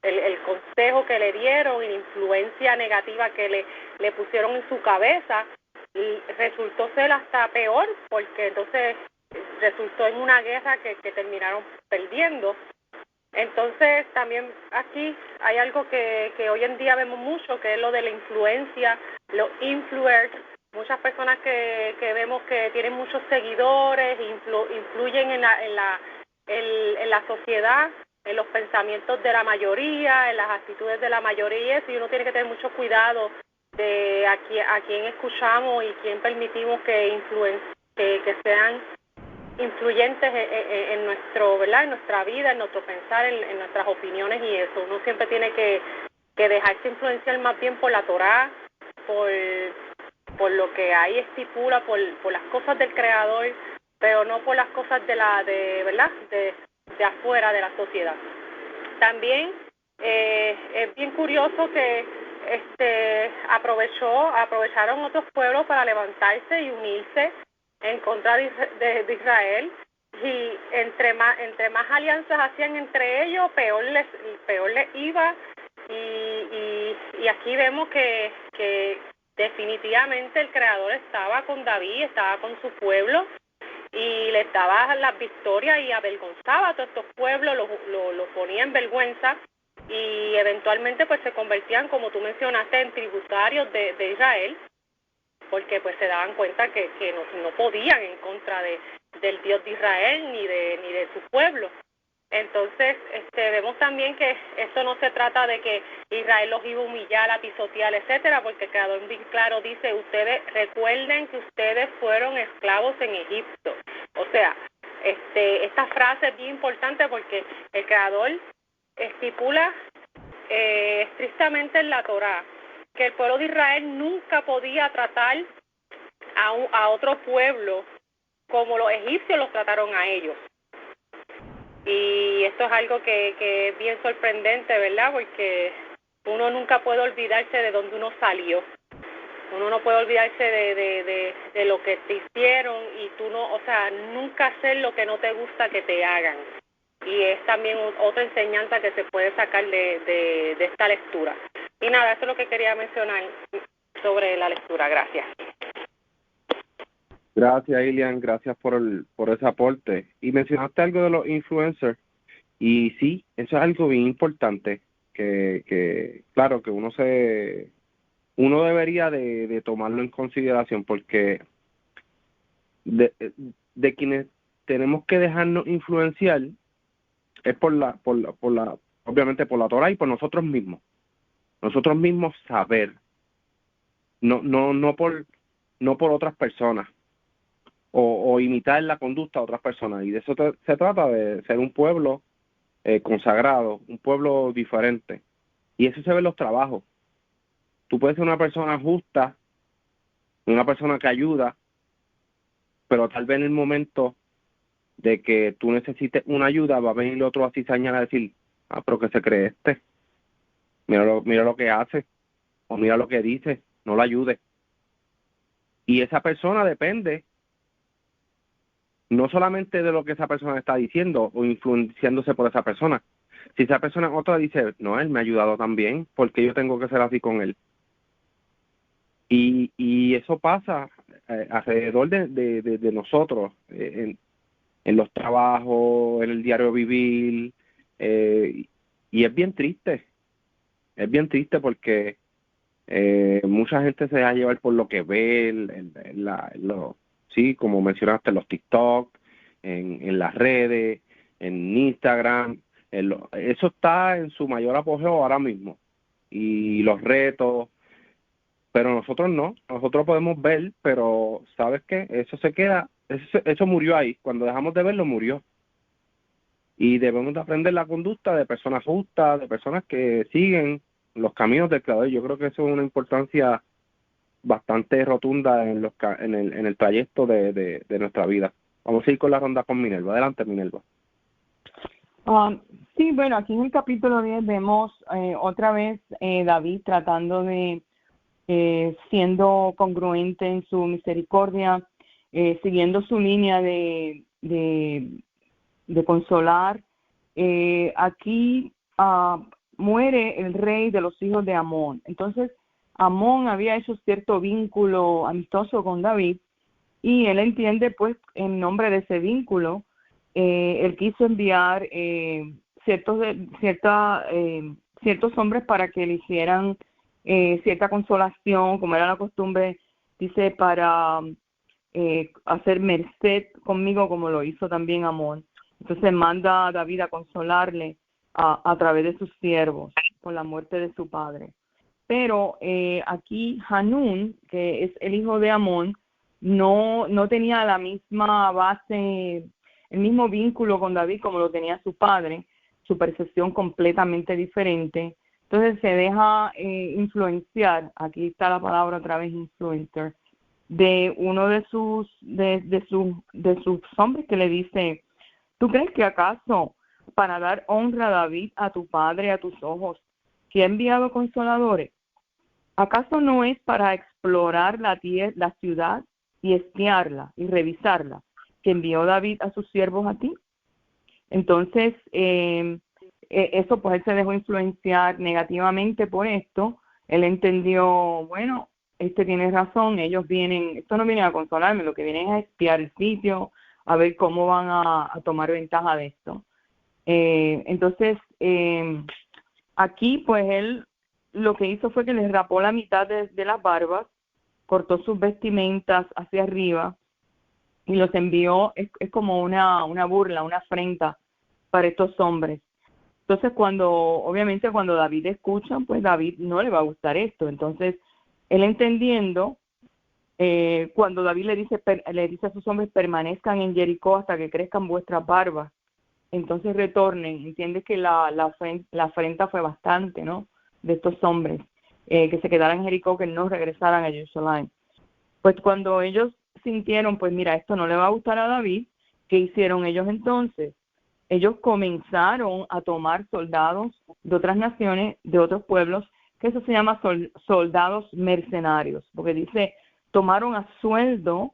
B: el consejo que le dieron y la influencia negativa que le pusieron en su cabeza resultó ser hasta peor, porque entonces resultó en una guerra que terminaron perdiendo. Entonces también aquí hay algo que hoy en día vemos mucho, que es lo de la influencia, los influencers, muchas personas que vemos que tienen muchos seguidores, influyen en la sociedad, en los pensamientos de la mayoría, en las actitudes de la mayoría, y uno tiene que tener mucho cuidado de a quién escuchamos y quién permitimos que sean influyentes en nuestro, ¿verdad?, en nuestra vida, en nuestro pensar, en nuestras opiniones y eso. Uno siempre tiene que dejarse influenciar más bien por la Torá, por lo que ahí estipula, por las cosas del Creador, pero no por las cosas ¿verdad?, de afuera de la sociedad. También es bien curioso que aprovecharon otros pueblos para levantarse y unirse en contra de Israel, y entre más alianzas hacían entre ellos, peor les iba, y aquí vemos que definitivamente el Creador estaba con David, estaba con su pueblo, y les daba las victorias y avergonzaba a todos estos pueblos, los ponía en vergüenza, y eventualmente pues se convertían, como tú mencionaste, en tributarios de Israel, porque pues se daban cuenta que no podían en contra del Dios de Israel ni de su pueblo. Entonces vemos también que esto no se trata de que Israel los iba a humillar, a pisotear, etcétera, porque el Creador bien claro dice: ustedes recuerden que ustedes fueron esclavos en Egipto. O sea, esta frase es bien importante porque el Creador estipula estrictamente en la Torá que el pueblo de Israel nunca podía tratar a otro pueblo como los egipcios los trataron a ellos. Y esto es algo que es bien sorprendente, ¿verdad? Porque uno nunca puede olvidarse de dónde uno salió. Uno no puede olvidarse de lo que te hicieron, y tú no, o sea, nunca hacer lo que no te gusta que te hagan. Y es también otra enseñanza que se puede sacar de esta lectura. Y nada, eso es lo que quería mencionar sobre la lectura. Gracias.
A: Gracias, Ilian, gracias por ese aporte. Y mencionaste algo de los influencers, y sí, eso es algo bien importante, que claro, que uno debería de tomarlo en consideración, porque de quienes tenemos que dejarnos influenciar es obviamente por la Torah y por nosotros mismos saber, no por otras personas. o imitar la conducta de otras personas. Y de eso se trata, de ser un pueblo consagrado, un pueblo diferente. Y eso se ve en los trabajos. Tú puedes ser una persona justa, una persona que ayuda, pero tal vez en el momento de que tú necesites una ayuda, va a venir otro así cizaña a decir, pero ¿qué se cree este? Mira lo que hace, o mira lo que dice, no lo ayude. Y esa persona depende no solamente de lo que esa persona está diciendo o influenciándose por esa persona. Si esa persona otra dice, no, él me ha ayudado también, ¿por qué yo tengo que ser así con él? Y eso pasa alrededor de nosotros, en los trabajos, en el diario vivir, y es bien triste porque mucha gente se deja llevar por lo que ve, sí, como mencionaste, en los TikTok, en las redes, en Instagram, eso está en su mayor apogeo ahora mismo, y los retos, pero nosotros podemos ver, pero ¿sabes qué? Eso se queda, eso murió ahí, cuando dejamos de verlo murió. Y debemos de aprender la conducta de personas justas, de personas que siguen los caminos del Creador. Yo creo que eso es una importancia bastante rotunda en el trayecto de nuestra vida. Vamos a ir con la ronda con Minerva. Adelante, Minerva.
C: Sí, bueno, aquí en el capítulo 10 vemos otra vez David tratando de siendo congruente en su misericordia, siguiendo su línea de consolar. Aquí muere el rey de los hijos de Amón. Entonces, Amón había hecho cierto vínculo amistoso con David y él entiende, pues, en nombre de ese vínculo, él quiso enviar ciertos hombres para que le hicieran cierta consolación, como era la costumbre, dice, para hacer merced conmigo, como lo hizo también Amón. Entonces manda a David a consolarle a través de sus siervos por la muerte de su padre. Pero aquí Hanún, que es el hijo de Amón, no tenía la misma base, el mismo vínculo con David como lo tenía su padre, su percepción completamente diferente. Entonces se deja influenciar, aquí está la palabra otra vez, influencer, de uno de sus hombres que le dice, ¿tú crees que acaso para dar honra a David, a tu padre, a tus ojos, que ha enviado consoladores? ¿Acaso no es para explorar la ciudad y espiarla y revisarla que envió David a sus siervos a ti? Entonces, eso pues él se dejó influenciar negativamente por esto. Él entendió, bueno, tiene razón, esto no viene a consolarme, lo que viene es a espiar el sitio, a ver cómo van a tomar ventaja de esto. Entonces, aquí pues él lo que hizo fue que les rapó la mitad de las barbas, cortó sus vestimentas hacia arriba y los envió, es como una burla, una afrenta para estos hombres. Entonces, obviamente cuando David escucha, pues David no le va a gustar esto. Entonces, él entendiendo, cuando David le dice a sus hombres, permanezcan en Jericó hasta que crezcan vuestras barbas, entonces retornen. Entiende que la afrenta fue bastante, ¿no?, de estos hombres, que se quedaran en Jericó, que no regresaran a Jerusalén. Pues cuando ellos sintieron, pues mira, esto no le va a gustar a David, ¿qué hicieron ellos entonces? Ellos comenzaron a tomar soldados de otras naciones, de otros pueblos, que eso se llama soldados mercenarios, porque dice, tomaron a sueldo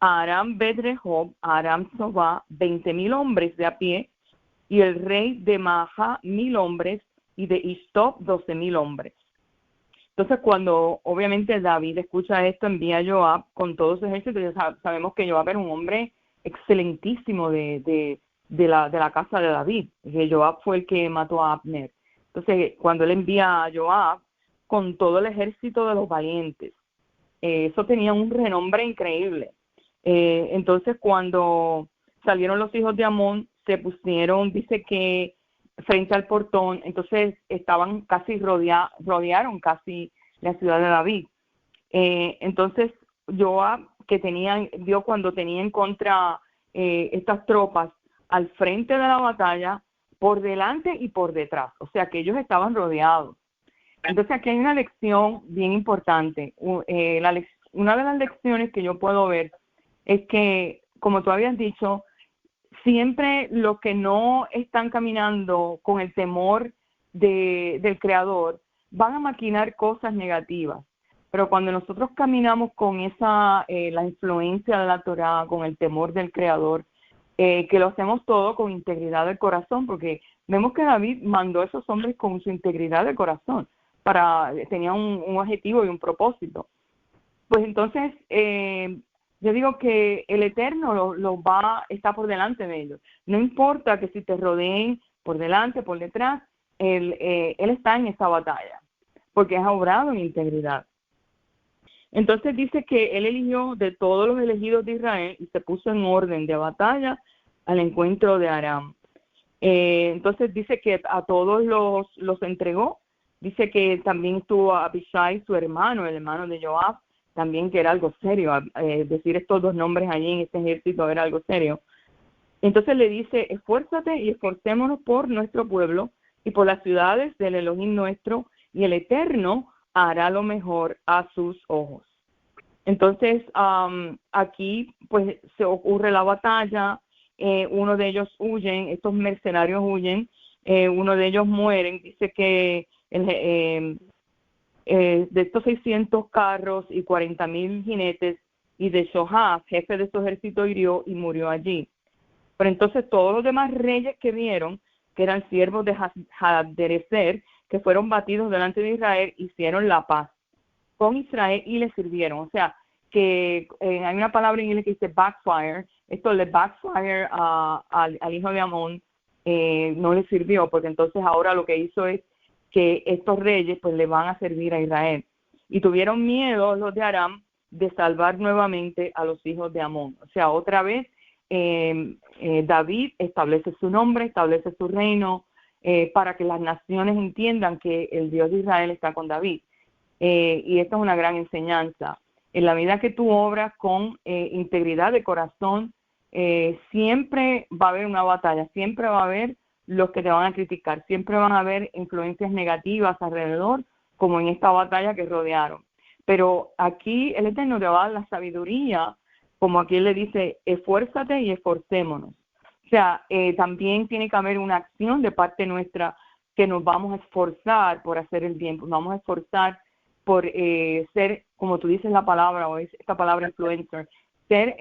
C: a Aram Bet-Rehob, a Aram Sobá, 20,000 hombres de a pie, y el rey de Maha 1,000 hombres, y de Istop 12,000 hombres. Entonces, cuando obviamente David escucha esto, envía a Joab con todo su ejército. Ya sabemos que Joab era un hombre excelentísimo de la casa de David, que Joab fue el que mató a Abner. Entonces, cuando él envía a Joab con todo el ejército de los valientes, eso tenía un renombre increíble. Entonces, cuando salieron los hijos de Amón, se pusieron, dice que frente al portón, entonces estaban casi rodearon casi la ciudad de David. Entonces Joab que vio cuando tenía en contra estas tropas al frente de la batalla, por delante y por detrás, o sea que ellos estaban rodeados. Entonces aquí hay una lección bien importante. Una de las lecciones que yo puedo ver es que, como tú habías dicho, siempre los que no están caminando con el temor del Creador van a maquinar cosas negativas. Pero cuando nosotros caminamos con la influencia de la Torá, con el temor del Creador, que lo hacemos todo con integridad del corazón, porque vemos que David mandó a esos hombres con su integridad del corazón, tenía un objetivo y un propósito. Pues entonces, yo digo que el Eterno está por delante de ellos. No importa que si te rodeen por delante, por detrás, Él está en esa batalla, porque ha obrado en integridad. Entonces dice que Él eligió de todos los elegidos de Israel y se puso en orden de batalla al encuentro de Aram. Entonces dice que a todos los entregó. Dice que también estuvo Abishai, su hermano, el hermano de Joab, también, que era algo serio. Decir estos dos nombres allí en este ejército era algo serio. Entonces le dice: esfuérzate y esforcémonos por nuestro pueblo y por las ciudades del Elohim nuestro, y el Eterno hará lo mejor a sus ojos. Entonces, aquí pues se ocurre la batalla, uno de ellos huyen, estos mercenarios huyen, uno de ellos mueren. Dice que de estos 600 carros y 40,000 jinetes, y de Shohab, jefe de su ejército, hirió y murió allí. Pero entonces todos los demás reyes que vieron, que eran siervos de Hadarezer, que fueron batidos delante de Israel, hicieron la paz con Israel y le sirvieron. O sea, que hay una palabra en inglés que dice backfire. Esto le backfire al hijo de Amón, no le sirvió, porque entonces ahora lo que hizo es que estos reyes pues le van a servir a Israel. Y tuvieron miedo los de Aram de salvar nuevamente a los hijos de Amón. O sea, otra vez David establece su nombre, establece su reino, para que las naciones entiendan que el Dios de Israel está con David. Y esto es una gran enseñanza. En la medida que tú obras con integridad de corazón, siempre va a haber una batalla, siempre va a haber los que te van a criticar, siempre van a haber influencias negativas alrededor, como en esta batalla que rodearon. Pero aquí el Eterno te va a dar la sabiduría, como aquí él le dice: esfuérzate y esforcémonos. O sea, también tiene que haber una acción de parte nuestra, que nos vamos a esforzar por hacer el bien, vamos a esforzar por ser, como tú dices la palabra, o es esta palabra influencer, ser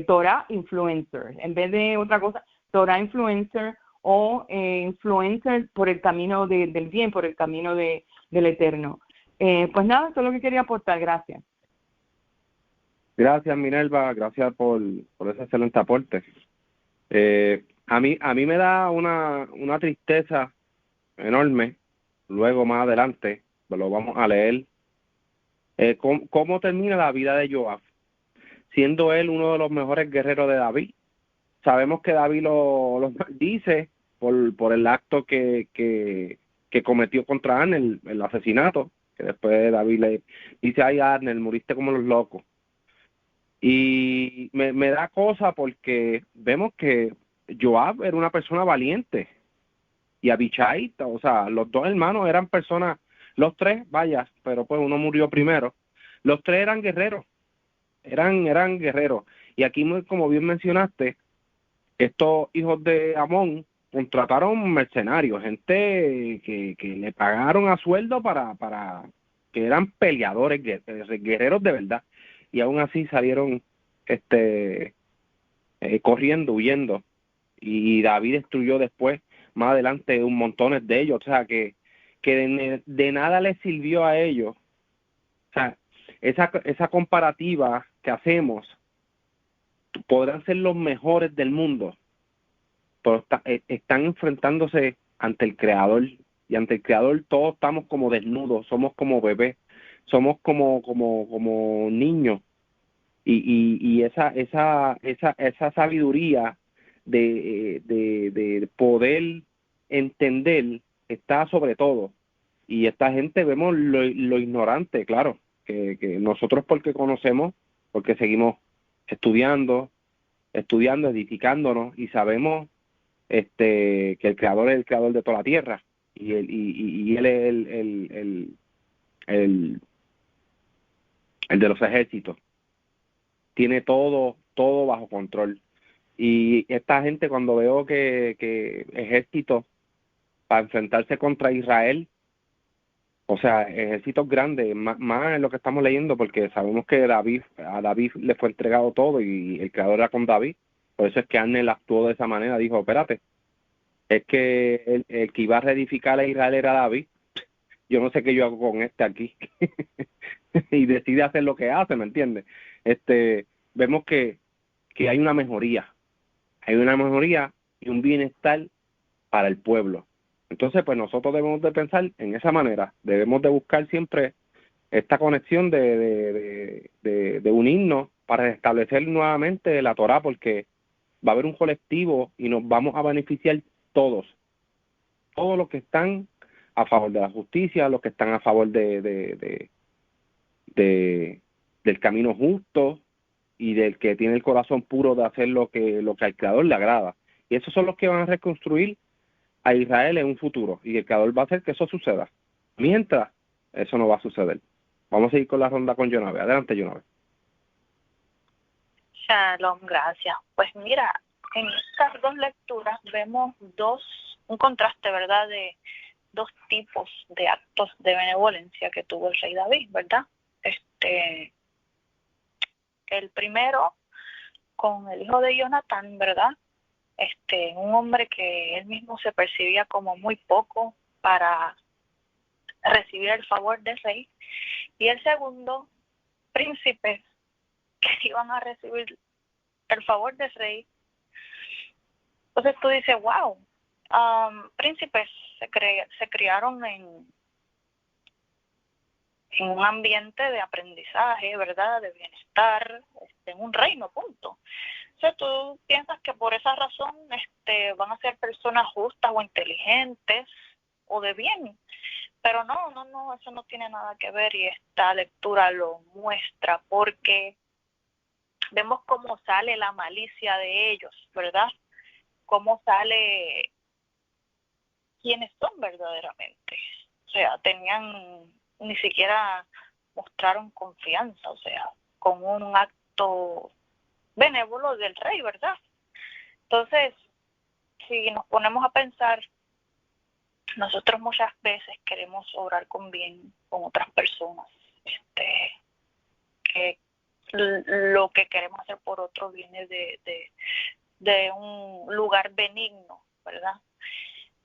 C: Torah influencer, en vez de otra cosa, Torah influencer, o influencer por el camino del bien, por el camino del Eterno. Pues nada, eso es lo que quería aportar. Gracias.
A: Gracias, Minerva, gracias por ese excelente aporte. A mí me da una tristeza enorme, luego más adelante, lo vamos a leer, cómo termina la vida de Joab, siendo él uno de los mejores guerreros de David. Sabemos que David lo maldice por el acto que cometió contra Abner, el asesinato, que después David le dice: ay, Abner, moriste como los locos. Y me da cosa porque vemos que Joab era una persona valiente, y Abishai, o sea, los dos hermanos eran personas, los tres, vaya, pero pues uno murió primero. Los tres eran guerreros, eran guerreros. Y aquí, como bien mencionaste, estos hijos de Amón contrataron mercenarios, gente que le pagaron a sueldo para que eran peleadores, guerreros de verdad, y aún así salieron corriendo, huyendo, y David destruyó después, más adelante, un montón de ellos. O sea, que de nada les sirvió a ellos. O sea, esa comparativa que hacemos, podrán ser los mejores del mundo, pero están enfrentándose ante el Creador, y ante el Creador todos estamos como desnudos, somos como bebés, somos como niños, y esa sabiduría de poder entender está sobre todo. Y esta gente, vemos lo ignorante, claro, que nosotros porque conocemos, porque seguimos estudiando, edificándonos y sabemos que el Creador es el Creador de toda la tierra y Él es el de los ejércitos. Tiene todo bajo control. Y esta gente, cuando veo que ejércitos para enfrentarse contra Israel, o sea, ejércitos grandes, más en lo que estamos leyendo, porque sabemos que a David le fue entregado todo y el Creador era con David. Por eso es que Arnel actuó de esa manera. Dijo, espérate, es que el que iba a reedificar a Israel era David. Yo no sé qué yo hago con este aquí. Y decide hacer lo que hace, ¿me entiendes? Vemos que hay una mejoría. Hay una mejoría y un bienestar para el pueblo. Entonces, pues nosotros debemos de pensar en esa manera. Debemos de buscar siempre esta conexión de unirnos para restablecer nuevamente la Torá, porque va a haber un colectivo y nos vamos a beneficiar todos los que están a favor de la justicia, los que están a favor del camino justo y del que tiene el corazón puro de hacer lo que al Creador le agrada. Y esos son los que van a reconstruir a Israel en un futuro, y el Creador va a hacer que eso suceda. Mientras, eso no va a suceder. Vamos a seguir con la ronda con Jonave. Adelante, Jonave.
D: Shalom, gracias. Pues mira, en estas dos lecturas vemos un contraste, ¿verdad?, de dos tipos de actos de benevolencia que tuvo el rey David, ¿verdad? El primero con el hijo de Jonatán, ¿verdad? Un hombre que él mismo se percibía como muy poco para recibir el favor del rey, y el segundo, príncipes que iban a recibir el favor del rey. Entonces tú dices, wow, príncipes se criaron en un ambiente de aprendizaje, ¿verdad?, de bienestar, en un reino, punto. O sea, tú piensas que por esa razón van a ser personas justas o inteligentes o de bien, pero no, eso no tiene nada que ver, y esta lectura lo muestra, porque vemos cómo sale la malicia de ellos, ¿verdad? Cómo sale quiénes son verdaderamente. O sea, ni siquiera mostraron confianza, o sea, con un acto benévolo del rey, ¿verdad? Entonces, si nos ponemos a pensar, nosotros muchas veces queremos obrar con bien con otras personas, que lo que queremos hacer por otro viene de un lugar benigno, ¿verdad?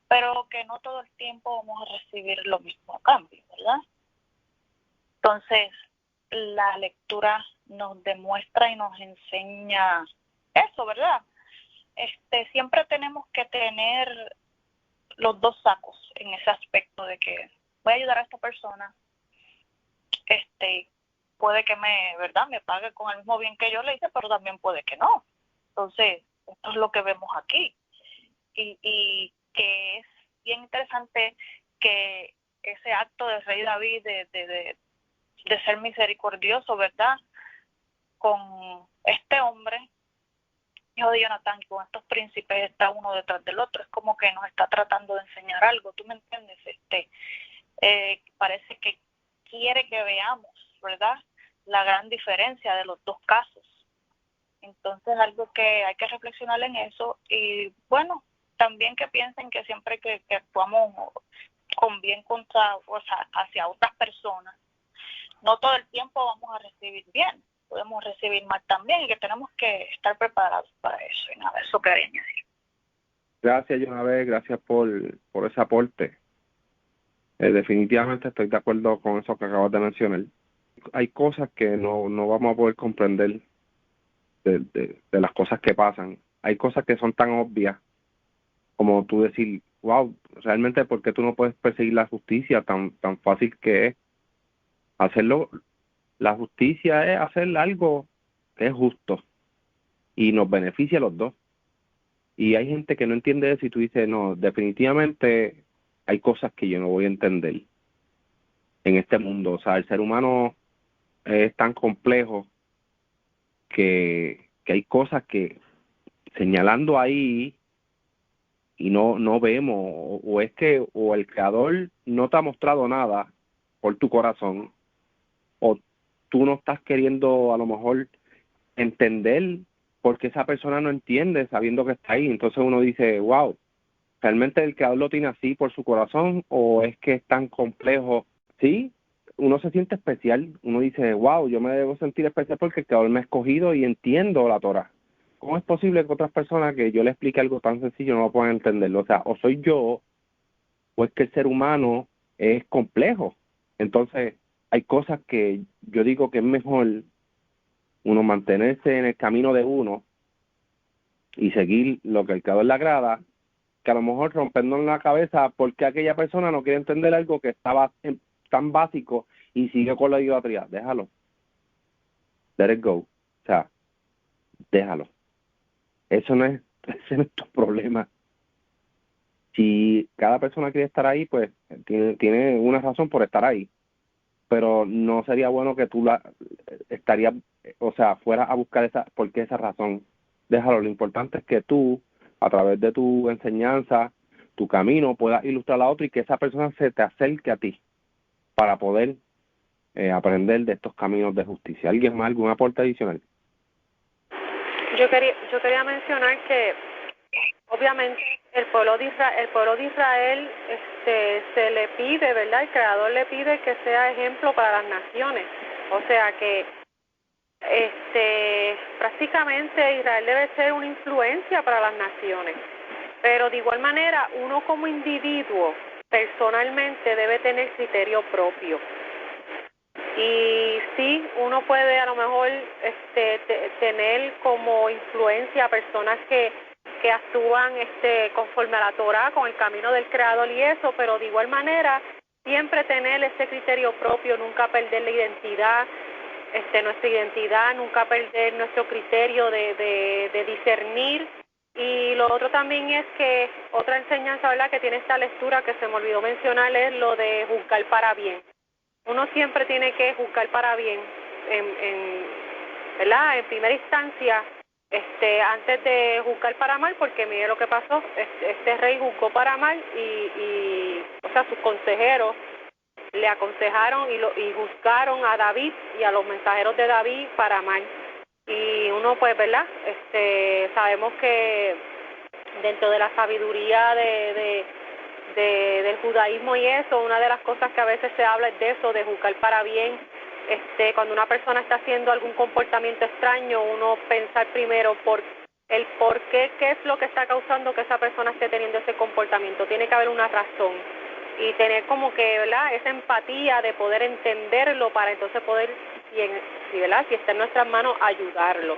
D: Pero que no todo el tiempo vamos a recibir lo mismo a cambio, ¿verdad? Entonces, la lectura nos demuestra y nos enseña eso, ¿verdad? Siempre tenemos que tener los dos sacos en ese aspecto de que voy a ayudar a esta persona, puede que me pague con el mismo bien que yo le hice, pero también puede que no. Entonces, esto es lo que vemos aquí. Y que es bien interesante que ese acto del rey David de ser misericordioso, ¿verdad?, con este hombre, hijo de Jonatán, y con estos príncipes, está uno detrás del otro. Es como que nos está tratando de enseñar algo, ¿tú me entiendes? Parece que quiere que veamos, ¿verdad?, la gran diferencia de los dos casos. Entonces, algo que hay que reflexionar en eso. Y bueno, también que piensen que siempre que actuamos con bien hacia otras personas, no todo el tiempo vamos a recibir bien, podemos recibir mal también, y que tenemos que estar preparados para eso. Y nada, eso quería añadir.
A: Gracias, Jonave, gracias por ese aporte. Definitivamente estoy de acuerdo con eso que acabas de mencionar. Hay cosas que no vamos a poder comprender de las cosas que pasan. Hay cosas que son tan obvias como tú decir, wow, realmente ¿por qué tú no puedes perseguir la justicia tan fácil que es hacerlo? La justicia es hacer algo que es justo y nos beneficia a los dos. Y hay gente que no entiende eso, y tú dices, no, definitivamente hay cosas que yo no voy a entender en este mundo. O sea, el ser humano es tan complejo que hay cosas que señalando ahí y no vemos, o es que o el creador no te ha mostrado nada por tu corazón, o tú no estás queriendo a lo mejor entender porque esa persona no entiende sabiendo que está ahí. Entonces uno dice, wow, ¿realmente el creador lo tiene así por su corazón o es que es tan complejo? Sí, uno se siente especial, uno dice, wow, yo me debo sentir especial porque el creador me ha escogido y entiendo la Torah. ¿Cómo es posible que otras personas que yo le explique algo tan sencillo no lo puedan entenderlo? O sea, o soy yo o es que el ser humano es complejo. Entonces, hay cosas que yo digo que es mejor uno mantenerse en el camino de uno y seguir lo que el creador le agrada, que a lo mejor rompernos en la cabeza porque aquella persona no quiere entender algo que estaba tan básico y sigue con la idolatría. Déjalo. Let it go. O sea, déjalo. Ese no es tu problema. Si cada persona quiere estar ahí, pues tiene una razón por estar ahí. Pero no sería bueno que tú estarías, o sea, fueras a buscar ¿por qué esa razón? Déjalo. Lo importante es que tú, a través de tu enseñanza, tu camino, puedas ilustrar a otro y que esa persona se te acerque a ti para poder aprender de estos caminos de justicia. ¿Alguien más, algún aporte adicional?
B: Yo quería mencionar que obviamente el pueblo de Israel se le pide, ¿verdad? El Creador le pide que sea ejemplo para las naciones. O sea que prácticamente Israel debe ser una influencia para las naciones. Pero de igual manera, uno como individuo personalmente debe tener criterio propio. Y sí, uno puede a lo mejor tener como influencia a personas que actúan conforme a la Torah, con el camino del Creador y eso, pero de igual manera siempre tener ese criterio propio, nunca perder la identidad, nuestra identidad, nunca perder nuestro criterio de discernir. Y lo otro también es que otra enseñanza, ¿verdad?, que tiene esta lectura que se me olvidó mencionar es lo de juzgar para bien. Uno siempre tiene que juzgar para bien, ¿verdad? En primera instancia, antes de juzgar para mal, porque mire lo que pasó, este rey juzgó para mal y o sea, sus consejeros le aconsejaron y juzgaron a David y a los mensajeros de David para mal. Y uno, pues, ¿verdad? Sabemos que dentro de la sabiduría del judaísmo y eso, una de las cosas que a veces se habla es de eso, de juzgar para bien. Cuando una persona está haciendo algún comportamiento extraño, uno pensar primero por qué es lo que está causando que esa persona esté teniendo ese comportamiento. Tiene que haber una razón y tener como que, ¿verdad?, esa empatía de poder entenderlo para entonces poder, ¿verdad?, si está en nuestras manos, ayudarlo.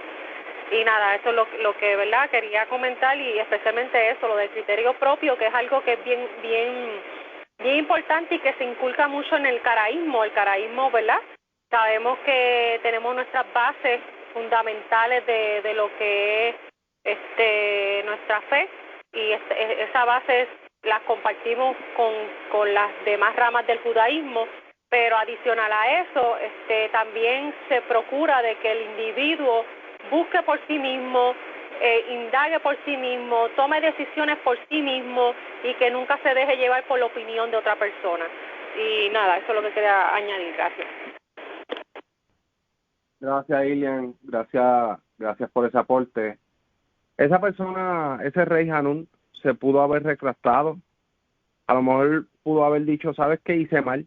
B: Y nada, eso es lo que, ¿verdad?, quería comentar, y especialmente eso, lo del criterio propio, que es algo que es bien importante y que se inculca mucho en el caraísmo. El caraísmo, ¿verdad?, sabemos que tenemos nuestras bases fundamentales de lo que es nuestra fe, y esa base las compartimos con las demás ramas del judaísmo, pero adicional a eso, también se procura de que el individuo busque por sí mismo, indague por sí mismo, tome decisiones por sí mismo y que nunca se deje llevar por la opinión de otra persona. Y nada, eso es lo que quería añadir. Gracias.
A: Gracias, Ilian. Gracias por ese aporte. Esa persona, ese rey Hanún, se pudo haber retractado. A lo mejor pudo haber dicho, ¿sabes qué? Hice mal.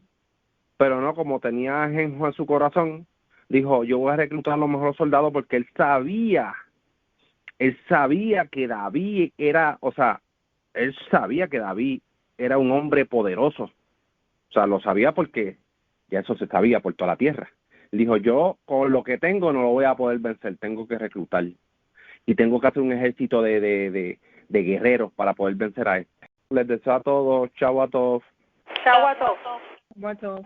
A: Pero no, como tenía ajenjo en su corazón, dijo, yo voy a reclutar a los mejores soldados porque él sabía que David era, o sea, él sabía que David era un hombre poderoso. O sea, lo sabía porque ya eso se sabía por toda la tierra. Él dijo, yo con lo que tengo no lo voy a poder vencer, tengo que reclutar. Y tengo que hacer un ejército de guerreros para poder vencer a este. Les deseo a todos, chao a todos.
B: Chao a todos.
C: Chao a todos.